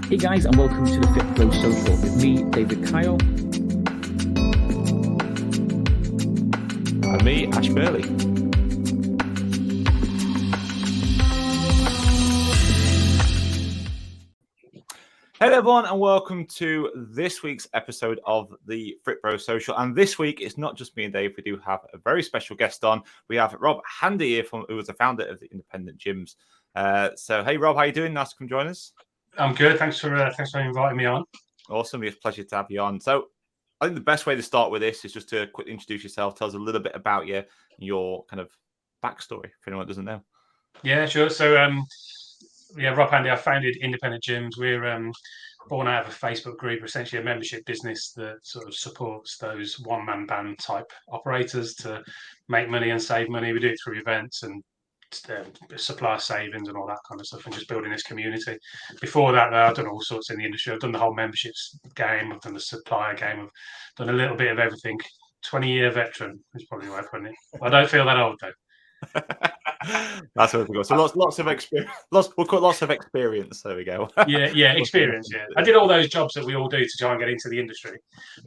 Hey guys, and welcome to the Fitpro Social with me, David Kyle. And me, Ash Burley. Hello everyone, and welcome to this week's episode of the Fitpro Social. And this week, it's not just me and Dave. We do have a very special guest on. We have Rob Handy here, who was the founder of the Independent Gyms. So, hey Rob, how you doing? Nice to come join us. I'm good. Thanks for inviting me on. Awesome. It's a pleasure to have you on. So I think the best way to start with this is just to quickly introduce yourself. Tell us a little bit about you, your kind of backstory for anyone that doesn't know. Yeah, sure. So, Rob Handy, I founded Independent Gyms. We're born out of a Facebook group, essentially a membership business that sort of supports those one-man band type operators to make money and save money. We do it through events and supplier savings and all that kind of stuff, and just building this community. Before that, though, I've done all sorts in the industry. I've done the whole memberships game. I've done the supplier game. I've done a little bit of everything. 20-year veteran is probably the way of putting it. I don't feel that old though. That's what we got. So lots of experience. We'll call lots of experience. There we go. yeah, experience. Yeah, I did all those jobs that we all do to try and get into the industry.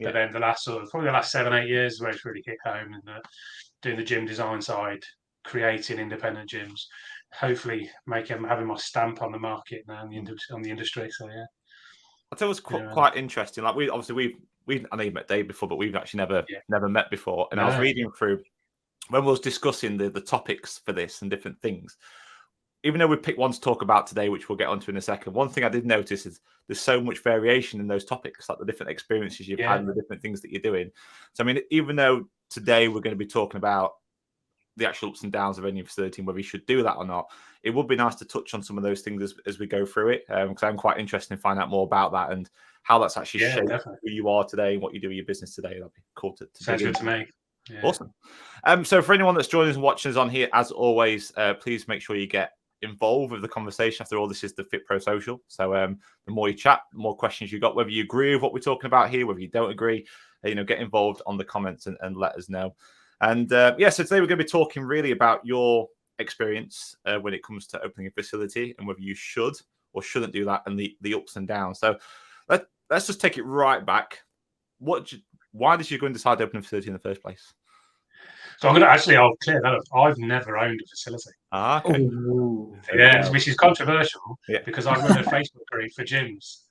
But then probably the last 7-8 years, where it's really hit home and doing the gym design side, creating independent gyms, hopefully having my stamp on the market now on the industry. So yeah, I thought it was quite interesting. Like we I know you met Dave before, but we've actually never met before. And I was reading through when we was discussing the topics for this and different things. Even though we picked one to talk about today, which we'll get onto in a second, one thing I did notice is there's so much variation in those topics, like the different experiences you've had and the different things that you're doing. So I mean, even though today we're going to be talking about the actual ups and downs of any facility and whether you should do that or not, it would be nice to touch on some of those things as we go through it, because I'm quite interested in finding out more about that and how that's actually shaped who you are today and what you do in your business today. That'd be cool to sounds good to me. Yeah. Awesome. So for anyone that's joining us and watching us on here, as always, please make sure you get involved with the conversation. After all, this is the Fitpro Social. So the more you chat, the more questions you got, whether you agree with what we're talking about here, whether you don't agree, get involved on the comments and let us know. And so today we're going to be talking really about your experience when it comes to opening a facility and whether you should or shouldn't do that and the ups and downs. So let's just take it right back. Why did you go and decide to open a facility in the first place? So I'll clear that up. I've never owned a facility. Okay. Ooh. Yeah, which is controversial because I run a Facebook group for gyms.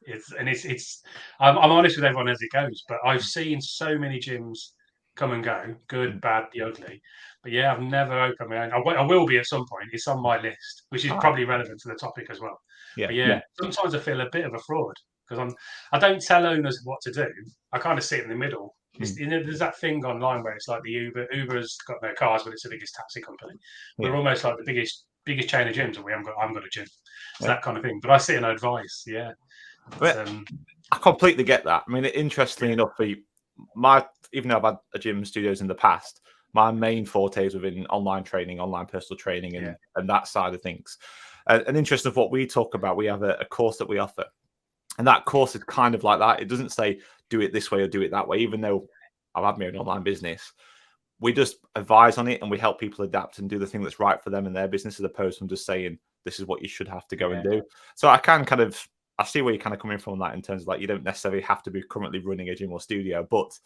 I'm honest with everyone as it goes, but I've seen so many gyms come and go, good, bad, the ugly. But yeah, I've never opened my own. I will be at some point. It's on my list, which is probably relevant to the topic as well. But sometimes I feel a bit of a fraud because I don't tell owners what to do. I kind of sit in the middle. There's that thing online where it's like the Uber's got no cars, but it's the biggest taxi company. We're almost like the biggest chain of gyms, and I haven't got a gym. It's that kind of thing. But I sit and advise. Yeah, I completely get that. I mean, interestingly enough, even though I've had a gym studios in the past, my main forte is within online training, online personal training, and that side of things. And interesting of what we talk about, we have a course that we offer. And that course is kind of like that. It doesn't say do it this way or do it that way, even though I've had my own online business. We just advise on it and we help people adapt and do the thing that's right for them and their business, as opposed to just saying this is what you should have to go and do. So I see where you're kind of coming from that in terms of like you don't necessarily have to be currently running a gym or studio, but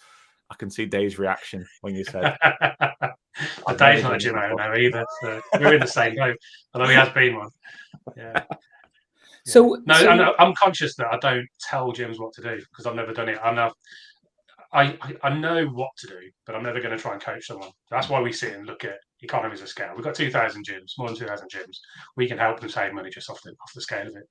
I can see Dave's reaction when you said Dave's not a gym owner either. So we're in the same boat, although he has been one. Yeah. So I'm conscious that I don't tell gyms what to do because I've never done it. I know what to do, but I'm never going to try and coach someone. That's why we sit and look at economies of scale. We've got 2,000 gyms, more than 2,000 gyms. We can help them save money just off the scale of it.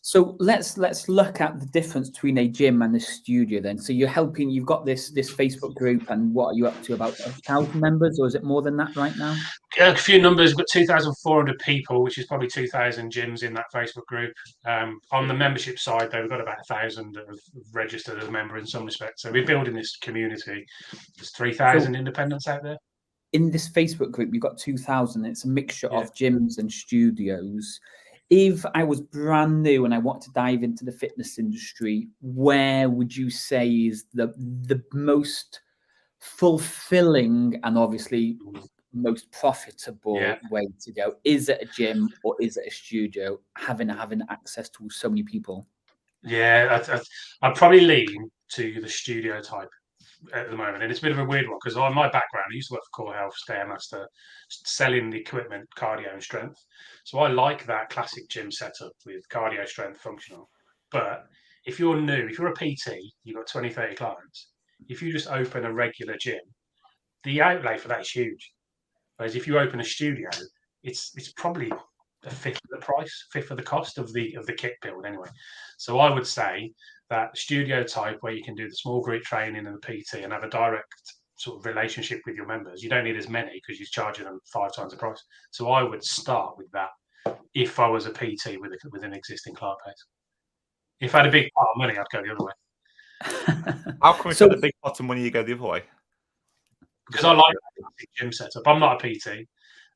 So let's look at the difference between a gym and a studio then. So you've got this Facebook group, and what are you up to, about 1,000 members, or is it more than that right now? A few numbers. We've got 2,400 people, which is probably 2,000 gyms in that Facebook group. On the membership side, though, we've got about 1,000 that have registered as a member in some respect. So we're building this community. There's 3,000 independents out there. In this Facebook group, you've got 2,000. It's a mixture of gyms and studios. If I was brand new and I want to dive into the fitness industry, where would you say is the most fulfilling and obviously most profitable way to go? Is it a gym or is it a studio? Having access to so many people. Yeah, I'd probably lean to the studio type at the moment, and it's a bit of a weird one because on my background, I used to work for Core Health, Stairmaster, selling the equipment, cardio and strength. So I like that classic gym setup with cardio, strength, functional. But if you're new, if you're a PT, you've got 20, 30 clients. If you just open a regular gym, the outlay for that is huge. Whereas if you open a studio, it's probably a fifth of the price, fifth of the cost of the kit build anyway. So I would say that studio type where you can do the small group training and the PT and have a direct sort of relationship with your members. You don't need as many because you're charging them 5 times the price. So I would start with that if I was a PT with an existing client base. If I had a big pot of money, I'd go the other way. How come if you had a big pot of money, you go the other way? Because I like the classic gym setup. I'm not a PT.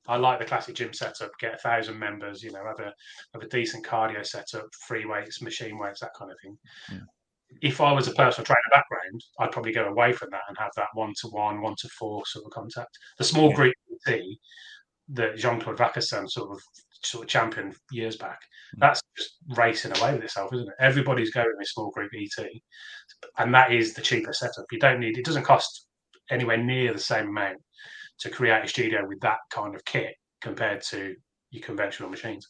I like the classic gym setup. Get 1,000 members. You know, have a decent cardio setup, free weights, machine weights, that kind of thing. Yeah. If I was a personal trainer background, I'd probably go away from that and have that 1-to-1, 1-to-4 sort of contact. The small group PT that Jean-Claude Vacasson sort of championed years back, that's just racing away with itself, isn't it? Everybody's going with small group ET, and that is the cheapest setup. You don't need, it doesn't cost anywhere near the same amount to create a studio with that kind of kit compared to your conventional machines.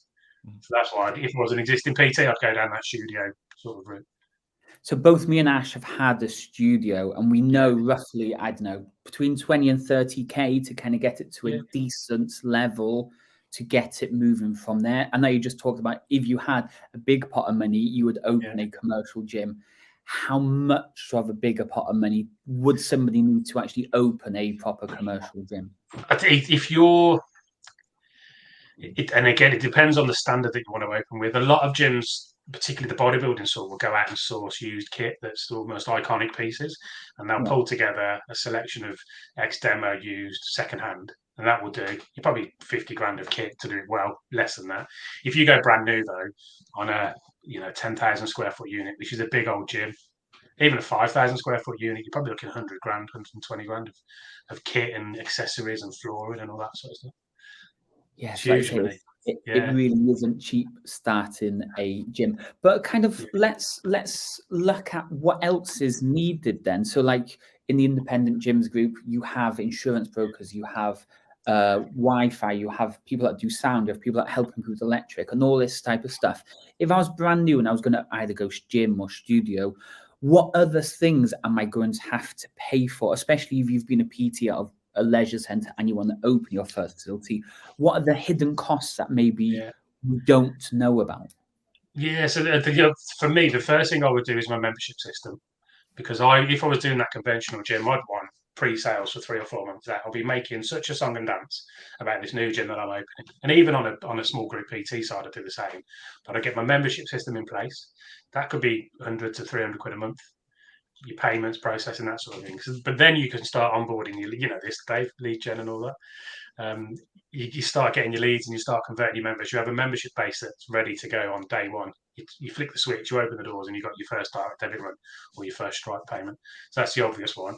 So that's why if it was an existing PT, I'd go down that studio sort of route. So both me and Ash have had a studio, and we know roughly, I don't know, between 20 and 30K to kind of get it to a decent level to get it moving from there. I know you just talked about if you had a big pot of money, you would open a commercial gym. How much of a bigger pot of money would somebody need to actually open a proper commercial gym? If you're, and again, it depends on the standard that you want to open with. A lot of gyms, particularly the bodybuilding sort, will go out and source used kit that's the most iconic pieces, and they'll pull together a selection of ex-demo used secondhand, and that will do. You're probably 50 grand of kit to do it well, less than that. If you go brand new though, on a 10,000 square foot unit, which is a big old gym, even a 5,000 square foot unit, you're probably looking 100 grand, 120 grand of kit and accessories and flooring and all that sort of stuff. Yes, it really isn't cheap starting a gym. But kind of let's look at what else is needed then. So like in the independent gyms group, you have insurance brokers, you have Wi-Fi, you have people that do sound, you have people that help improve electric and all this type of stuff. If I was brand new and I was going to either go gym or studio, what other things am I going to have to pay for, especially if you've been a PT out of a leisure centre and you want to open your first facility? What are the hidden costs that maybe we don't know about? Yeah, so for me, the first thing I would do is my membership system, because if I was doing that conventional gym, I'd want pre-sales for 3 or 4 months out. I'll be making such a song and dance about this new gym that I'm opening, and even on a small group PT side, I do the same. But I get my membership system in place. That could be 100 to 300 quid a month. Your payments, processing, that sort of thing. But then you can start onboarding this Dave lead gen and all that. You start getting your leads and you start converting your members. You have a membership base that's ready to go on day one. You flick the switch, you open the doors, and you've got your first direct debit run or your first Stripe payment. So that's the obvious one.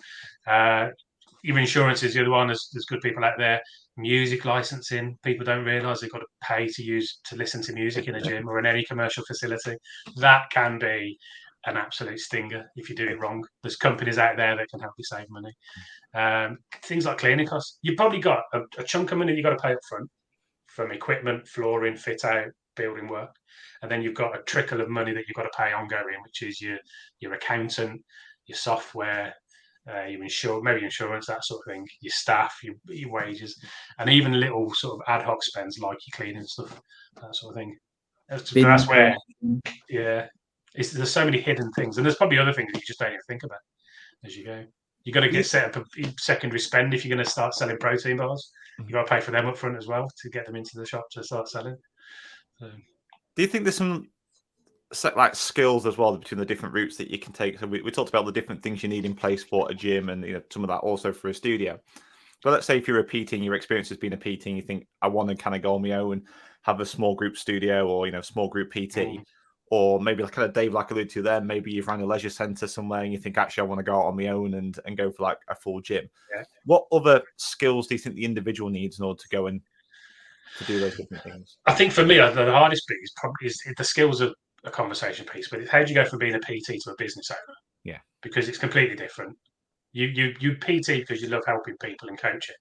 Your insurance is the other one. There's good people out there. Music licensing. People don't realise they've got to pay to listen to music in a gym or in any commercial facility. That can be an absolute stinger if you do it wrong. There's companies out there that can help you save money. Things like cleaning costs. You've probably got a chunk of money you've got to pay up front from equipment, flooring, fit out, building work. And then you've got a trickle of money that you've got to pay ongoing, which is your accountant, your software, your insurance, that sort of thing, your staff, your wages, and even little sort of ad hoc spends like your cleaning stuff, that sort of thing. That's where, there's so many hidden things, and there's probably other things that you just don't even think about as you go. You got to get set up a secondary spend if you're going to start selling protein bars. You got to pay for them up front as well to get them into the shop to start selling. So, do you think there's some like skills as well between the different routes that you can take? So we talked about the different things you need in place for a gym, and some of that also for a studio. But let's say if you're a PT and your experience has been a PT, and you think I want to kind of go on my own and have a small group studio or small group PT. or maybe like kind of Dave like alluded to there, maybe you've run a leisure centre somewhere and you think, actually, I want to go out on my own and go for like a full gym. Yeah. What other skills do you think the individual needs in order to go and to do those different things? I think for me, the hardest bit is probably the skills of a conversation piece, but it's how do you go from being a PT to a business owner? Yeah. Because it's completely different. You PT because you love helping people and coaching.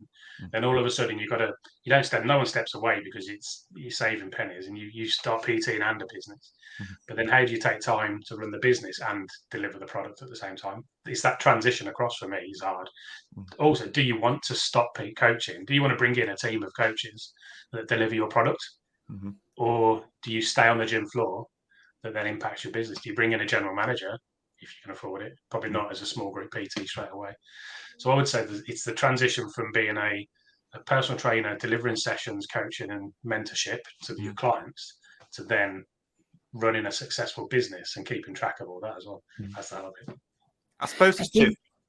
Then all of a sudden you don't step, no one steps away because you're saving pennies, and you start PTing and a business. But then how do you take time to run the business and deliver the product at the same time? It's that transition across for me is hard. Also, do you want to stop coaching? Do you want to bring in a team of coaches that deliver your product? Or do you stay on the gym floor that then impacts your business? Do you bring in a general manager if you can afford it? Probably not as a small group PT straight away. So I would say that it's the transition from being a personal trainer, delivering sessions, coaching and mentorship to your clients, to then running a successful business and keeping track of all that as well. That's the hard bit. I suppose it's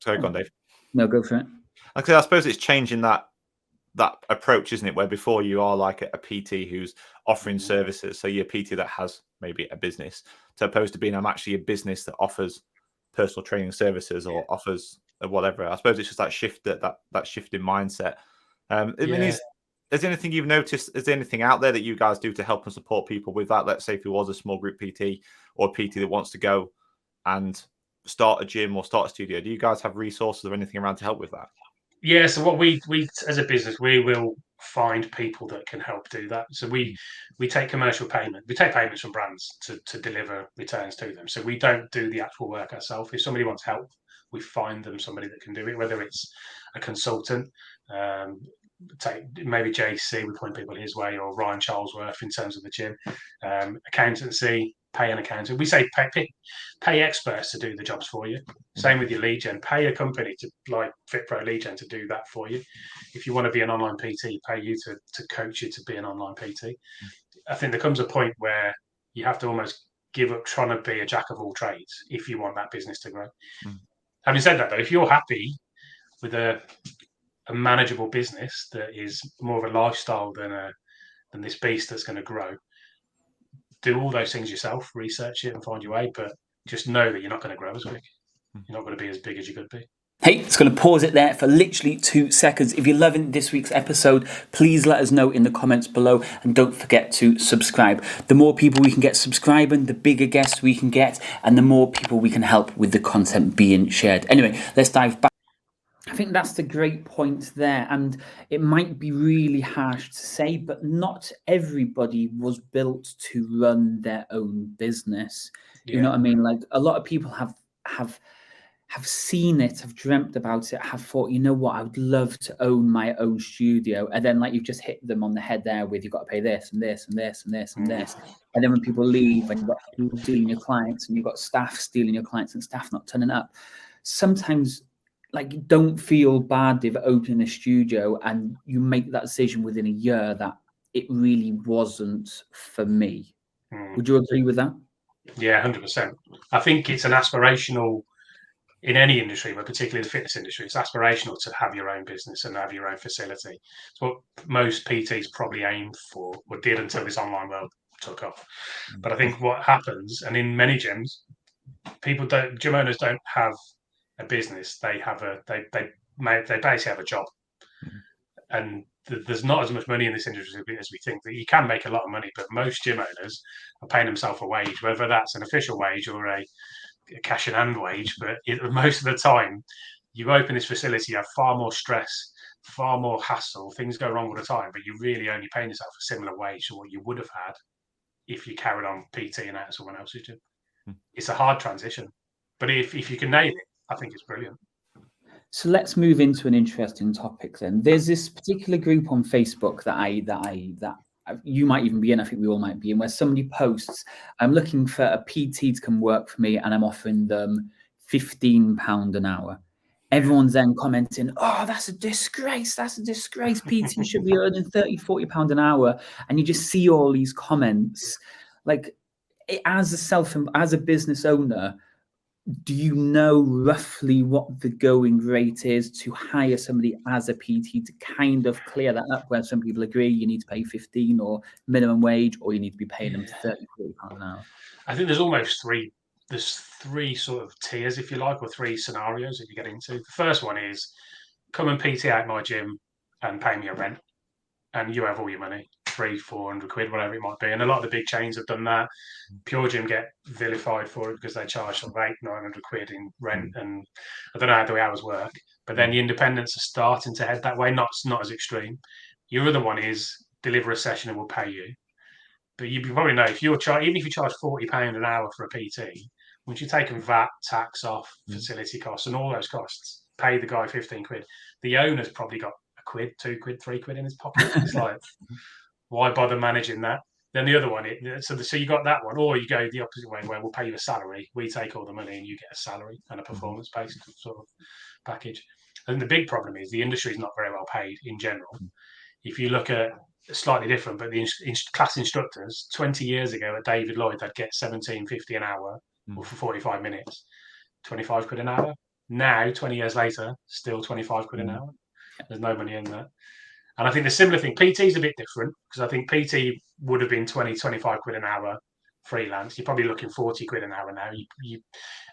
sorry, go on, Dave. No, go for it. Like I suppose it's changing that approach, isn't it? Where before you are like a PT who's offering services, so you're a PT that has maybe a business, to opposed to being I'm actually a business that offers personal training services or offers whatever. I suppose it's just that shift, that shift in mindset. I mean, is there anything you've noticed? Is there anything out there that you guys do to help and support people with that? Let's say if it was a small group PT or a PT that wants to go and start a gym or start a studio, do you guys have resources or anything around to help with that? Yeah, so what we as a business, we will find people that can help do that. So we take commercial payment. We take payments from brands to deliver returns to them. So we don't do the actual work ourselves. If somebody wants help, we find them somebody that can do it, whether it's a consultant, maybe JC, we point people his way, or Ryan Charlesworth in terms of the gym, accountancy, pay an accountant. We say pay experts to do the jobs for you. Same with your lead gen. Pay a company like Fitpro Lead Gen to do that for you. If you want to be an online PT, pay you to coach you to be an online PT. I think there comes a point where you have to almost give up trying to be a jack of all trades if you want that business to grow. Having said that, though, if you're happy with a manageable business that is more of a lifestyle than this beast that's going to grow, do all those things yourself, research it and find your way, but just know that you're not going to grow as quick. You're not going to be as big as you could be. Hey, it's going to pause it there for literally 2 seconds. If you're loving this week's episode, please let us know in the comments below, and don't forget to subscribe. The more people we can get subscribing, the bigger guests we can get, and the more people we can help with the content being shared. Anyway, let's dive back. I think that's the great point there, and it might be really harsh to say, but not everybody was built to run their own business. You know what I mean? Like, a lot of people have seen it, have dreamt about it, have thought, you know what, I would love to own my own studio. And then, like, you've just hit them on the head there with, you've got to pay this and this and this and this and this. And then when people leave and you've got people stealing your clients and you've got staff stealing your clients and staff not turning up, sometimes, like, you don't feel bad if opening a studio and you make that decision within a year that it really wasn't for me. Would you agree with that? Yeah, 100%. I think it's an aspirational, in any industry, but particularly the fitness industry, it's aspirational to have your own business and have your own facility. It's what most PTs probably aim for, or did until this online world took off. But I think what happens, and in many gyms, gym owners don't have a business. They basically have a job. And there's not as much money in this industry as we think. That you can make a lot of money, but most gym owners are paying themselves a wage, whether that's an official wage or a cash in hand wage. But most of the time, you open this facility, you have far more stress, far more hassle. Things go wrong all the time, but you're really only paying yourself a similar wage to what you would have had if you carried on PT and out of someone else's gym. It's a hard transition, but if you can nail it, I think it's brilliant. So let's move into an interesting topic then. There's this particular group on Facebook that you might even be in, I think we all might be in, where somebody posts, I'm looking for a PT to come work for me and I'm offering them £15 an hour. Everyone's then commenting, oh, that's a disgrace. That's a disgrace. PT should be earning £30-40 an hour. And you just see all these comments. Like, as a business owner, do you know roughly what the going rate is to hire somebody as a PT to kind of clear that up, where some people agree you need to pay 15 or minimum wage, or you need to be paying them 30, 40 pounds an hour? I think there's almost three sort of tiers, if you like, or three scenarios that you get into. The first one is come and PT out my gym and pay me a rent, and you have all your money, 300-400 quid, whatever it might be. And a lot of the big chains have done that. Pure Gym get vilified for it because they charge sort of 800-900 quid in rent, and I don't know how the hours work. But then the independents are starting to head that way, not as extreme. Your other one is deliver a session and we'll pay you. But you probably know if you're even if you charge £40 an hour for a PT, once you've taken VAT, tax off, facility costs, and all those costs, pay the guy 15 quid. The owner's probably got a quid, 2 quid, 3 quid in his pocket. It's like, why bother managing that? Then the other one, so you got that one, or you go the opposite way, where we'll pay you a salary, we take all the money, and you get a salary and a performance-based sort of package. I think the big problem is the industry is not very well paid in general. If you look at slightly different, but the class instructors 20 years ago at David Lloyd, they'd get £17.50 an hour, or for 45 minutes, 25 quid an hour. Now, 20 years later, still 25 quid an hour. There's no money in that. And I think the similar thing, PT is a bit different, because I think PT would have been 25 quid an hour freelance. You're probably looking 40 quid an hour now.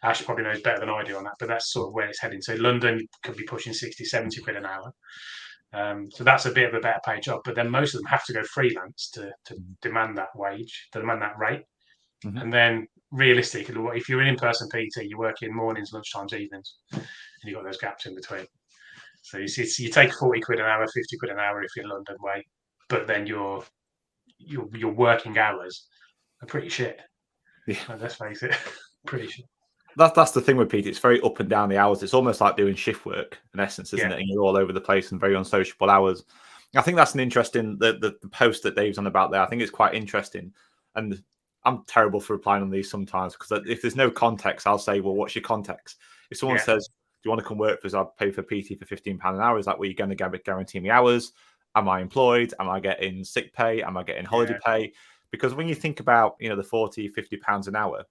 Ash probably knows better than I do on that, but that's sort of where it's heading. So London could be pushing 60, 70 quid an hour. So that's a bit of a better paid job, but then most of them have to go freelance to demand that wage, to demand that rate. And then realistically, if you're an in-person PT, you're working mornings, lunchtimes, evenings, and you've got those gaps in between. So you take 40 quid an hour, 50 quid an hour if you're London way, but then your working hours are pretty shit. Yeah, let's face it, pretty shit. That's the thing with PT. It's very up and down the hours. It's almost like doing shift work in essence, isn't it? And you're all over the place and very unsociable hours. I think that's an interesting the post that Dave's on about there. I think it's quite interesting, and I'm terrible for replying on these sometimes, because if there's no context, I'll say, well, what's your context? If someone says, do you want to come work for us? I'll pay for PT for £15 an hour. Is that what you're going to guarantee me hours? Am I employed? Am I getting sick pay? Am I getting holiday pay? Because when you think about, the 40, £50 an hour,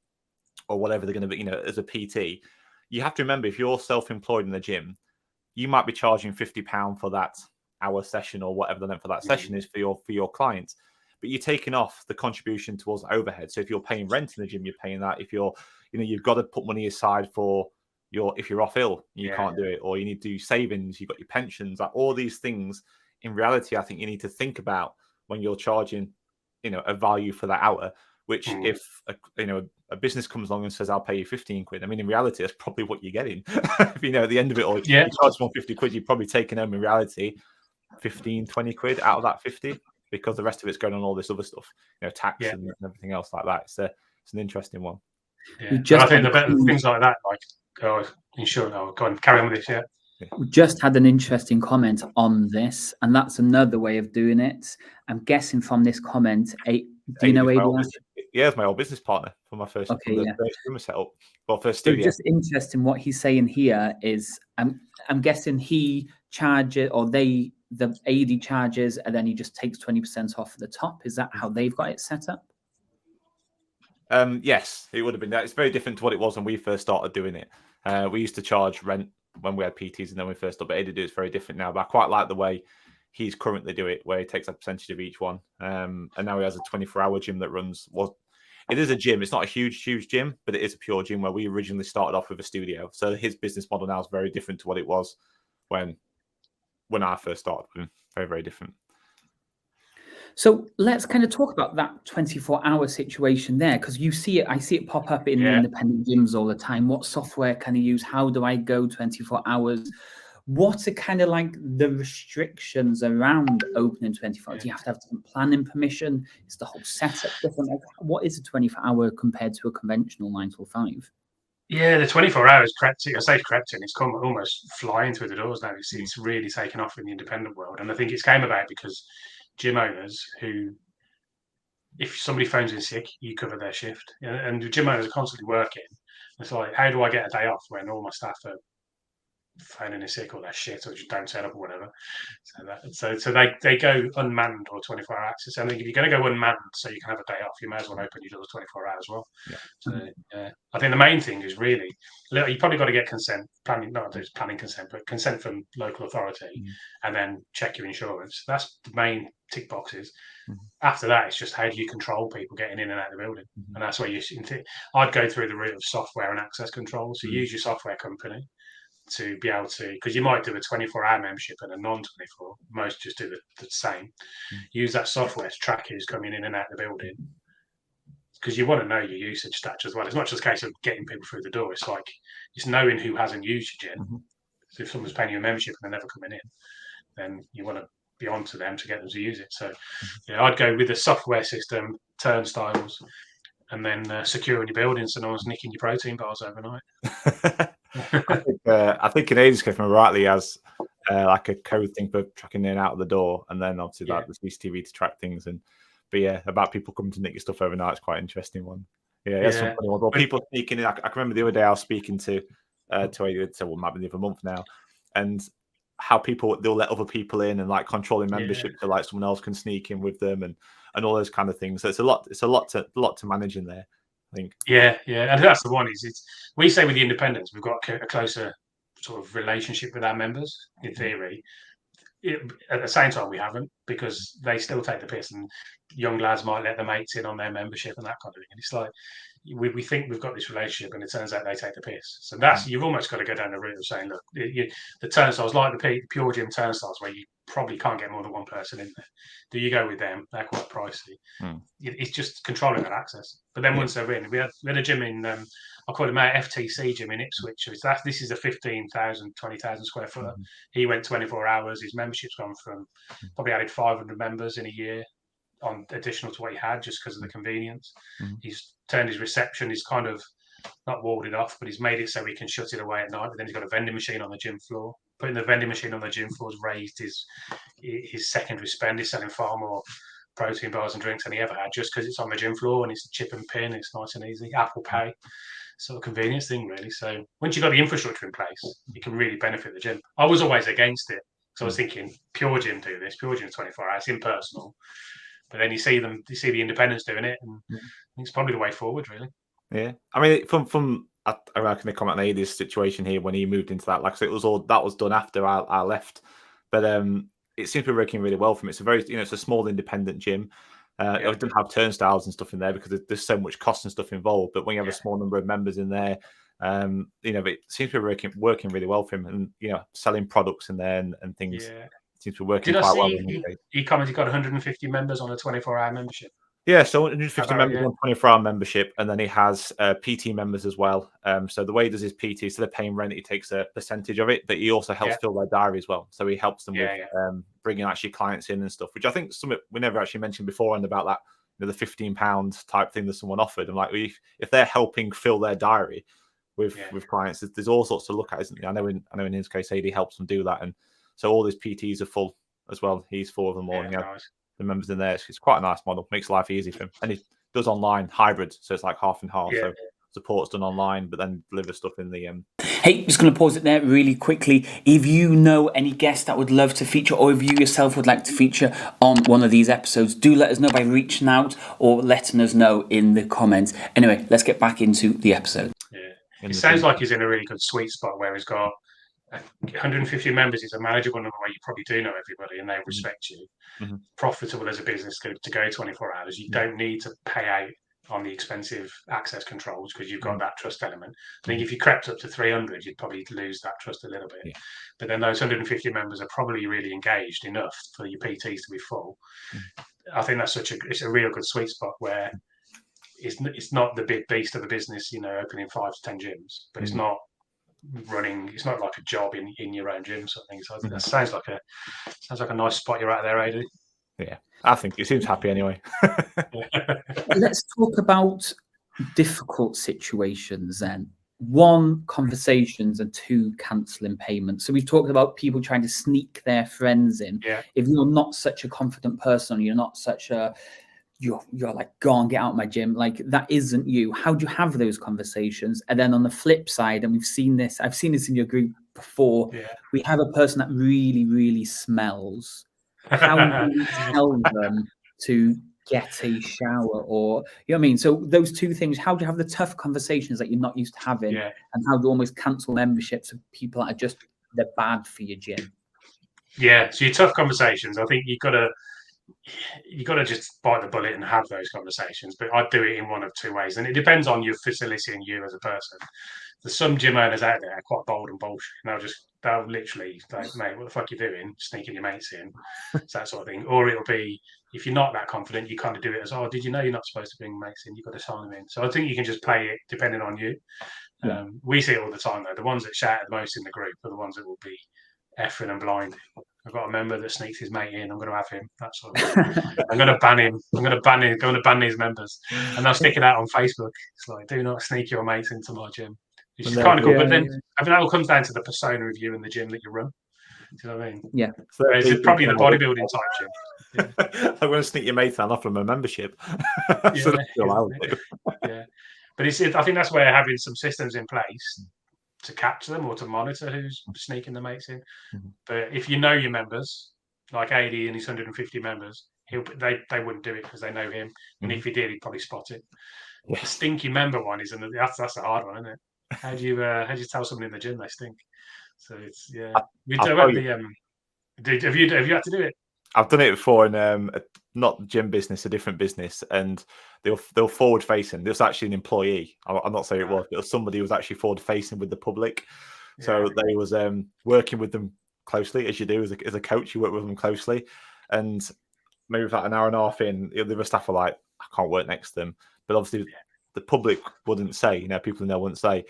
or whatever they're going to be, as a PT, you have to remember, if you're self-employed in the gym, you might be charging £50 for that hour session, or whatever the length of that session is for your clients. But you're taking off the contribution towards overhead. So if you're paying rent in the gym, you're paying that. If you're, you've got to put money aside for if you're off ill, you can't do it, or you need to do savings, you've got your pensions, like all these things. In reality, I think you need to think about when you're charging, a value for that hour. Which, if a business comes along and says, "I'll pay you 15 quid," I mean, in reality, that's probably what you're getting. At the end of it all, you charge someone 50 quid, you're probably taking home in reality 15, 20 quid out of that 50, because the rest of it's going on all this other stuff, tax and everything else like that. It's an interesting one. Yeah, I think the better things like that, insurance. Go on, carry on with this. We just had an interesting comment on this, and that's another way of doing it. I'm guessing from this comment, do you know ADS? Yeah, it's my old business partner for my first room setup. Well, first studio. So just interesting what he's saying here is, I'm guessing he charges, or the AD charges, and then he just takes 20% off at the top. Is that how they've got it set up? Yes, it would have been that. It's very different to what it was when we first started doing it. We used to charge rent when we had PTs, and then we first started. But AD do it's very different now. But I quite like the way he's currently do it, where he takes a percentage of each one. And now he has a 24-hour gym that runs. Well, it is a gym. It's not a huge gym, but it is a pure gym, where we originally started off with a studio. So his business model now is very different to what it was when I first started with him. Very, very different. So let's kind of talk about that 24-hour situation there, because I see it pop up in the independent gyms all the time. What software can I use? How do I go 24 hours? What are kind of like the restrictions around opening 24 hours? Do you have to have different planning permission? Is the whole setup different? Like, what is a 24-hour compared to a conventional 9 to 5? Yeah, the 24 hours crept in. It's come almost flying through the doors now. It's really taken off in the independent world. And I think it's came about because gym owners who, if somebody phones in sick, you cover their shift. And the gym owners are constantly working. It's like, how do I get a day off when all my staff are phoning in sick or they're shit or just don't turn up or whatever. So they go unmanned or 24-hour access. I think if you're going to go unmanned so you can have a day off, you may as well open your doors 24 hours as well. Yeah. So I think the main thing is really, you probably got to get consent, not just planning consent, but consent from local authority, and then check your insurance. That's the main tick boxes. After that, it's just how do you control people getting in and out of the building, and that's where I'd go through the route of software and access control. So use your software company to be able to, because you might do a 24-hour membership and a non-24. Most just do the same. Use that software to track who's coming in and out of the building, because you want to know your usage stats as well. It's not just a case of getting people through the door. It's like it's knowing who hasn't used your gym. So if someone's paying you a membership and they're never coming in, then you want to be onto them to get them to use it. So I'd go with the software system, turnstiles, and then securing your building so no one's nicking your protein bars overnight. I think Canadians, if I'm rightly, has like a code thing for tracking in and out of the door, and then obviously like the CCTV to track things. But about people coming to nick your stuff overnight, it's quite an interesting one. Some funny ones. Well, people sneaking in. I can remember the other day I was speaking to what might be the other month now, and how they'll let other people in and like controlling membership so like someone else can sneak in with them and all those kind of things. So it's a lot to manage in there, I think. Yeah, and that's the one. We say with the independents, we've got a closer sort of relationship with our members in theory. At the same time, we haven't, because they still take the piss, and young lads might let the mates in on their membership and that kind of thing. And it's like we think we've got this relationship, and it turns out they take the piss. So you've almost got to go down the route of saying, look, the turnstiles, like the pure gym turnstiles, where you probably can't get more than one person in there. Do you go with them? They're quite pricey. It's just controlling that access. But then once they're in, we had a gym in, I call it my FTC gym in Ipswich. This is a 15,000, 20,000 square foot. He went 24 hours. His membership's gone from probably added 500 members in a year on additional to what he had, just because of the convenience. He's turned his reception, he's kind of not walled it off, but he's made it so he can shut it away at night. But then he's got a vending machine on the gym floor. Putting the vending machine on the gym floor has raised his secondary spend. He's selling far more protein bars and drinks than he ever had, just because it's on the gym floor and it's chip and pin. It's nice and easy. Apple Pay, sort of convenience thing, really. So once you've got the infrastructure in place, you can really benefit the gym. I was always against it, so I was thinking, pure gym do this. Pure gym 24 hours, impersonal. But then you see the independents doing it, and I think it's probably the way forward, really. Yeah, I mean, from I reckon the comment made this situation here when he moved into that, like I said, that was done after I left, but it seems to be working really well for him. It's a very it's a small independent gym. It doesn't have turnstiles and stuff in there because there's so much cost and stuff involved. But when you have a small number of members in there, it seems to be working really well for him, and selling products in there and things. Yeah. Seems to be working quite well. He commented he got 150 members on a 24-hour membership. Yeah, so 150 members on 24-hour membership, and then he has PT members as well. So the way he does his PT, so they're paying rent, he takes a percentage of it, but he also helps fill their diary as well. So he helps them with bringing actually clients in and stuff, which I think something we never actually mentioned before, and about that, the £15 type thing that someone offered. I'm like, if they're helping fill their diary with clients, there's all sorts to look at, isn't there? I know in his case, he helps them do that, and so all his PTs are full as well. He's full of them all. Nice. The members in there. It's quite a nice model. Makes life easy for him. And he does online hybrid, so it's like half and half. So support's done online, but then deliver stuff in the Hey, just going to pause it there really quickly. If you know any guests that would love to feature, or if you yourself would like to feature on one of these episodes, do let us know by reaching out or letting us know in the comments. Anyway, let's get back into the episode. It sounds like he's in a really good sweet spot where he's got 150 members. Is a manageable number where you probably do know everybody and they respect you. Profitable as a business to go 24 hours. You don't need to pay out on the expensive access controls because you've got that trust element. I think if you crept up to 300, you'd probably lose that trust a little bit. But then those 150 members are probably really engaged enough for your PTs to be full. I think that's it's a real good sweet spot where it's not the big beast of a business, opening 5 to 10 gyms, but it's not like a job in your own gym sort of thing. So I think that sounds like a nice spot you're at there, AD. Yeah, I think he seems happy anyway. Let's talk about difficult situations then. 1, conversations, and 2, cancelling payments. So we've talked about people trying to sneak their friends in. If you're not such a confident person, you're not such a you're like, go on, get out of my gym. Like, that isn't you. How do you have those conversations? And then on the flip side, and I've seen this in your group before. We have a person that really, really smells. How do you tell them to get a shower, or you know what I mean? So those two things, how do you have the tough conversations that you're not used to having, and how do you almost cancel memberships of people that are just, they're bad for your gym? Yeah, so your tough conversations, I think you've got to just bite the bullet and have those conversations. But I'd do it in one of two ways, and it depends on your facility and you as a person. There's some gym owners out there quite bold and bullshit, and they'll literally like, mate, what the fuck you doing? Sneaking your mates in, that sort of thing. Or it'll be, if you're not that confident, you kind of do it as, oh, did you know you're not supposed to bring mates in? You've got to sign them in. So I think you can just play it depending on you. We see it all the time though. The ones that shout the most in the group are the ones that will be effing and blinding. I've got a member that sneaks his mate in. I'm going to have him. That's sort of I'm going to ban him. I'm going to ban these members, and they'll stick it out on Facebook. It's like, do not sneak your mates into my gym. Which is kind of cool. But then I think that all comes down to the persona of you and the gym that you run. Do you know what I mean? Yeah. So it's probably the bodybuilding type gym. Yeah. I'm going to sneak your mates and offer them a membership. Yeah. But I think that's where having some systems in place to catch them or to monitor who's sneaking the mates in. But if you know your members, like AD and his 150 members, they wouldn't do it because they know him. And if he did, he'd probably spot it. The stinky member one is, that's a hard one, isn't it? How do you tell someone in the gym they stink? So it's we do have have you had to do it? I've done it before in not the gym business, a different business, and they were forward facing. There was actually an employee. I'm not saying it was, but it was somebody who was actually forward facing with the public. So they was working with them closely, as you do as a coach. You work with them closely, and maybe about an hour and a half in, the other staff are like, I can't work next to them. But obviously, the public wouldn't say. People in there wouldn't say.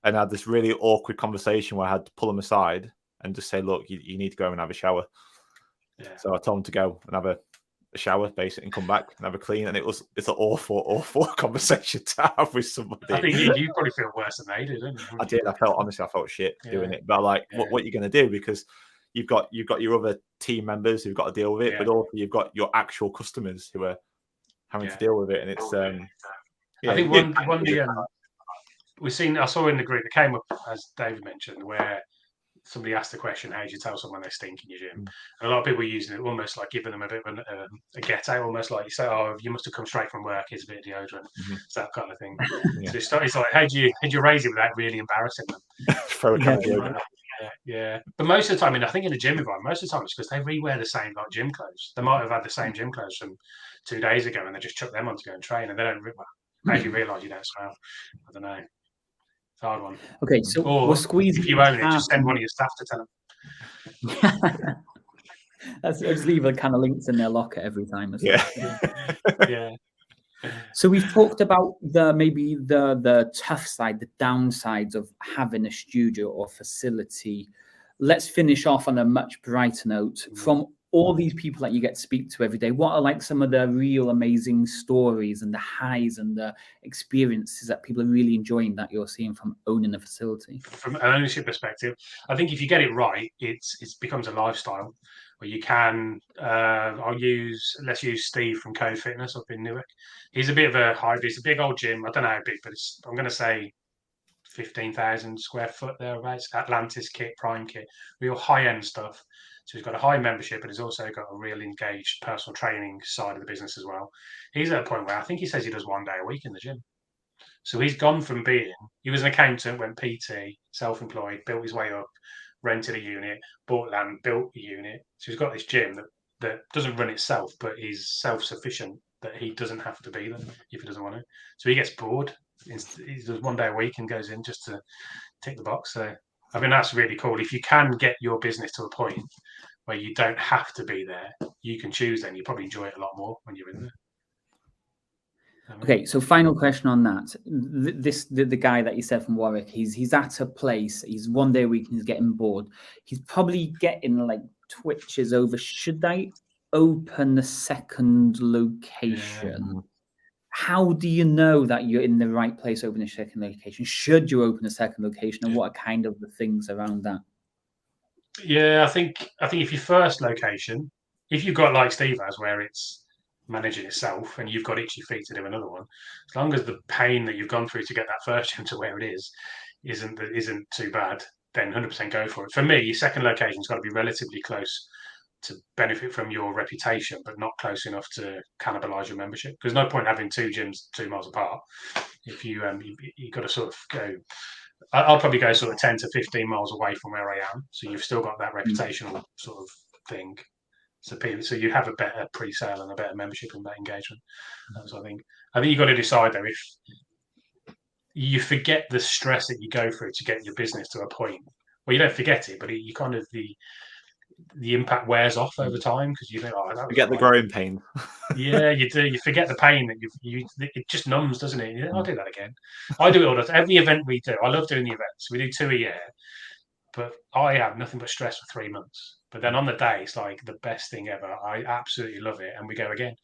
And I had this really awkward conversation where I had to pull them aside and just say, look, you need to go and have a shower. Yeah. So I told him to go and have a shower, basically, and come back and have a clean. And it's an awful conversation to have with somebody. I think you probably feel worse than they did, didn't you? I did. I felt shit doing it. But what are you going to do? Because you've got your other team members who've got to deal with it, but also you've got your actual customers who are having to deal with it. And it's I think one I saw in the group, it came up, as David mentioned, where somebody asked the question, how do you tell someone they stink in your gym? And a lot of people are using it almost like giving them a bit of a get out, almost like you say, oh, you must have come straight from work, here's a bit of deodorant. It's that kind of thing. So it's like, how do you raise it without really embarrassing them? Throw a can of deodorant. Yeah. But most of the time, I think in a gym environment, most of the time it's because they re-wear the same gym clothes. They might have had the same gym clothes from 2 days ago and they just chuck them on to go and train, and they don't how do you realise you don't smell? I don't know. Hard one. Okay, so we're squeezing. If you own it, just send one of your staff to tell them. Just leave a kind of links in their locker every time. Yeah. So we've talked about the tough side, the downsides of having a studio or facility. Let's finish off on a much brighter note. From all these people that you get to speak to every day, what are like some of the real amazing stories and the highs and the experiences that people are really enjoying that you're seeing from owning a facility? From an ownership perspective, I think if you get it right, it becomes a lifestyle where you can. Let's use Steve from Code Fitness up in Newark. He's a bit of a hybrid. It's a big old gym. I don't know how big, but I'm going to say 15,000 square foot thereabouts. Atlantis kit, Prime kit, real high end stuff. So he's got a high membership, but he's also got a real engaged personal training side of the business as well. He's at a point where I think he says he does 1 day a week in the gym. So he's gone from he was an accountant, went PT, self-employed, built his way up, rented a unit, bought land, built a unit. So he's got this gym that doesn't run itself, but is self-sufficient, that he doesn't have to be there if he doesn't want to. So he gets bored. He does 1 day a week and goes in just to tick the box. So I mean, that's really cool. If you can get your business to a point where you don't have to be there, you can choose, then you probably enjoy it a lot more when you're in there. Okay, so final question on that. The guy that you said from Warwick, he's at a place, he's 1 day a week and he's getting bored. He's probably getting like twitches over, should I open the second location? Yeah. How do you know that you're in the right place opening a second location? Should you open a second location, and what are kind of the things around that? Yeah, I think if your first location, if you've got like Steve has, where it's managing itself and you've got itchy feet to do another one, as long as the pain that you've gone through to get that first gym to where it is isn't too bad, then 100% go for it. For me, your second location's got to be relatively close to benefit from your reputation, but not close enough to cannibalize your membership. Because no point having two gyms 2 miles apart. If you got to sort of go, I'll probably go sort of 10 to 15 miles away from where I am. So you've still got that reputational sort of thing. So you have a better pre-sale and a better membership in that engagement. So I think you've got to decide though, if you forget the stress that you go through to get your business to a point. Well, you don't forget it, but you kind of the impact wears off over time because you think, oh, you get the growing pain. Yeah, you do. You forget the pain that it just numbs, doesn't it? You think, I'll do that again. I do it all the time. Every event we do, I love doing the events. We do 2 a year, but I have nothing but stress for 3 months. But then on the day, it's like the best thing ever. I absolutely love it, and we go again.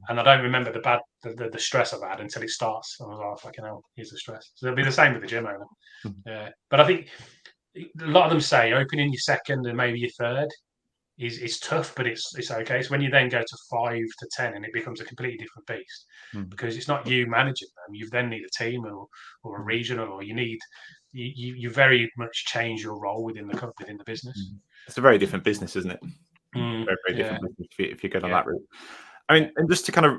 And I don't remember the stress I've had until it starts. And I was like, oh, fucking hell, here's the stress. So it'll be the same with the gym owner. Yeah, but I think a lot of them say opening your second and maybe your third is tough, but it's okay. It's when you then go to 5 to 10 and it becomes a completely different beast because it's not you managing them. You then need a team or a regional, or you very much change your role within the business. It's a very different business, isn't it? Very, very different business if you go down that route. I mean, and just to kind of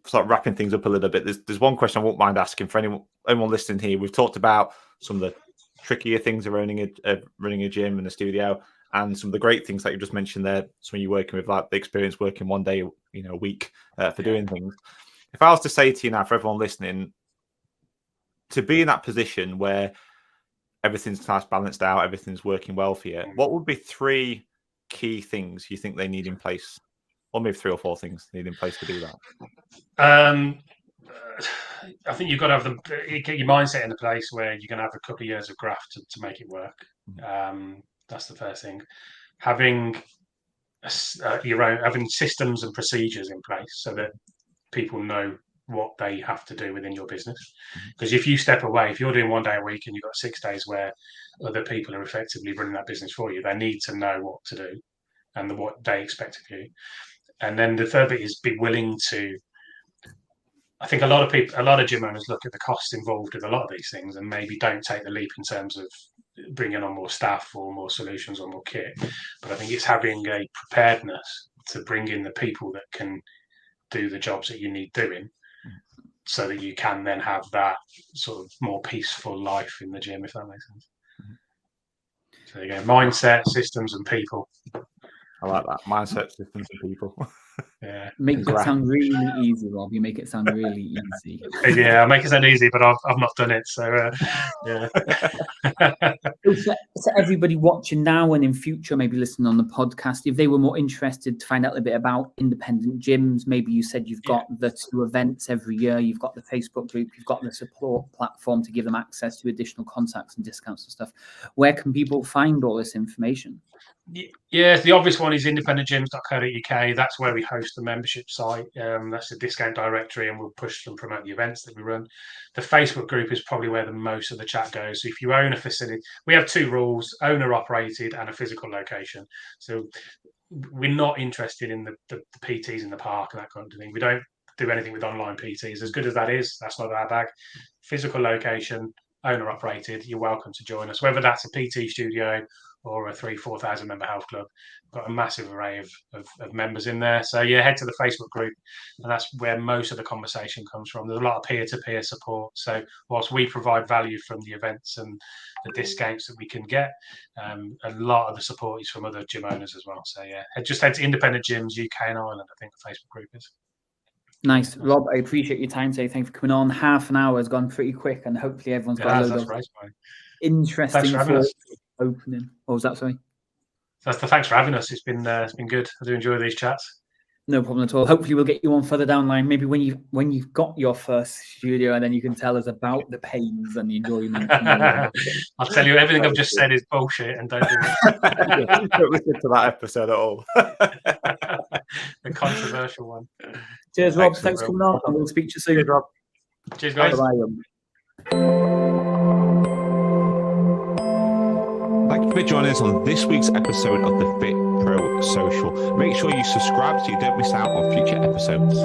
start wrapping things up a little bit, there's one question I won't mind asking for anyone listening here. We've talked about some of the trickier things of running a gym and a studio, and some of the great things that you just mentioned there. So when you're working with, like, the experience working one day, a week for doing things. If I was to say to you now, for everyone listening, to be in that position where everything's nice, balanced out, everything's working well for you, what would be 3 key things you think they need in place? Or maybe 3 or 4 things they need in place to do that? I think you've got to get your mindset in a place where you're going to have a couple of years of graft to make it work. That's the first thing. Having having systems and procedures in place so that people know what they have to do within your business. Because if you step away, if you're doing 1 day a week and you've got 6 days where other people are effectively running that business for you, they need to know what to do and what they expect of you. And then the third bit is be willing to. I think a lot of gym owners look at the costs involved with a lot of these things and maybe don't take the leap in terms of bringing on more staff or more solutions or more kit. But I think it's having a preparedness to bring in the people that can do the jobs that you need doing, so that you can then have that sort of more peaceful life in the gym, if that makes sense. So there you go, mindset, systems, and people. I like that. Mindset, systems, and people. Yeah. Make it sound really easy, Rob. You make it sound really easy. Yeah, I make it sound easy, but I've not done it. So, yeah. So everybody watching now and in future, maybe listening on the podcast, if they were more interested to find out a bit about independent gyms, maybe you said you've got the 2 events every year, you've got the Facebook group, you've got the support platform to give them access to additional contacts and discounts and stuff. Where can people find all this information? Yeah, the obvious one is independentgyms.co.uk. That's where we host the membership site. That's the discount directory, and we'll push and promote the events that we run. The Facebook group is probably where the most of the chat goes. So if you own a facility, we have 2 rules: owner operated and a physical location. So we're not interested in the PTs in the park and that kind of thing. We don't do anything with online PTs. As good as that is, that's not our bag. Physical location, owner operated, you're welcome to join us, whether that's a PT studio or a 3,000-4,000 member health club. We've got a massive array of members in there. So yeah, head to the Facebook group, and that's where most of the conversation comes from. There's a lot of peer-to-peer support. So whilst we provide value from the events and the discounts that we can get, a lot of the support is from other gym owners as well. So yeah, just head to Independent Gyms UK and Ireland, I think the Facebook group is. Nice. Rob, I appreciate your time today. Thanks for coming on. Half an hour has gone pretty quick, and hopefully everyone's got a load of interesting thoughts. Opening. What was that? Sorry. Thanks for having us. It's been good. I do enjoy these chats. No problem at all. Hopefully we'll get you on further down the line. Maybe when you've got your first studio, and then you can tell us about the pains and the enjoyment. I'll tell you, everything I've just said is bullshit, and don't do it. Don't listen to that episode at all. The controversial one. Cheers, Rob. Thanks for coming on, and we'll speak to you soon. Cheers, Rob. Cheers, guys. Bye-bye. Thank you for joining us on this week's episode of the Fitpro Social. Make sure you subscribe so you don't miss out on future episodes.